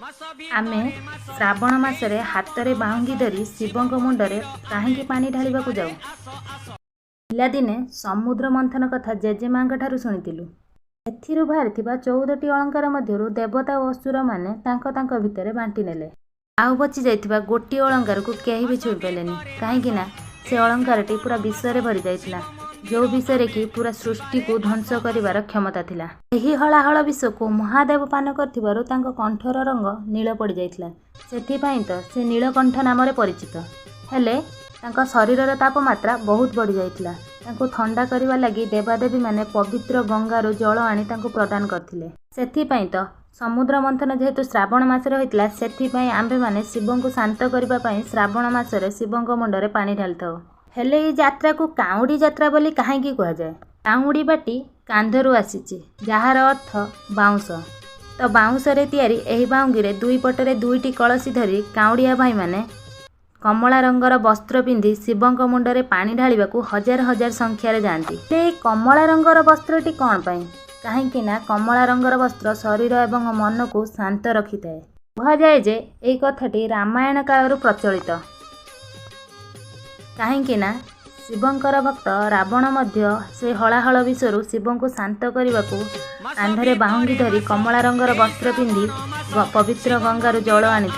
आमे श्रावण मासरे हातरे बाहुंगी धरी शिवंक मुंडरे काहेकि पानी ढालिबाकु जाऊ। पिलादिने समुद्र मंथन कथा जेजेमांक ठारु शुणिथिलु। एथिरु बाहरिथिबा 14टी अलंकार मध्यरु देवता ओ असुर माने तांक भितरे बांटी नेले। आउ बची जाइथिबा गोटी अलंकार को केही भी छुई पेलेनी, काहेकि ना से अलंकारटी पूरा विषय भरी जाइथिला, जो विषय कि पूरा सृष्टि को ध्वंस करिवार क्षमता थिला। एही हलाहल विष को महादेव पान करथिबारु तांक कंठर रंग नील पड़ी जाइथिला। सेथिपाई तो से नीलकंठ नाम परिचित। हेले तांक शरीरर तापमात्रा बहुत बढ़ी जाइथिला। तांको ठंडा करिवा लागि देवादेवी माने पवित्र गंगारू जल आनी तांको प्रदान करथिले। सेथिपाई तो समुद्र मंथन जेहेतु श्रावण मासरे होइतिला, सेथिपाई आंबे माने शिवं को शांत करिबा पई श्रावण मासरे शिवंक मुंडरे पानी ढालिथाउ। हेले ई यात्रा को काउडी यात्रा बोली काहेकि कहा जाए। काउडी बाटी कांधरू आसीची, जार अर्थ बाउंस। तो बाउंस रे तैयारी एही बाउंगी रे दुई पटरे दुईटी कलसी धरी काउडिया भाई माने कमला रंगर वस्त्र पिंधि शिवंक मुंडरे पानी ढालिबाकू हजार हजार संख्यार जाती। से कमला रंगर वस्त्रटी कौन पाई? काहेकि ना कमला रंगर वस्त्र शरीर एवं मन को शांत रखिथाए। कहुए जे एई कथाटी रामायण कालरू प्रचलित। काहेकि ना शिवंकर भक्त रावण मध्य से हलाहल विषरू शिवं को शांत करने कांधरे बाहुंगी धरी कमला रंगर वस्त्र पिंधि पवित्र गंगारू जल आनी।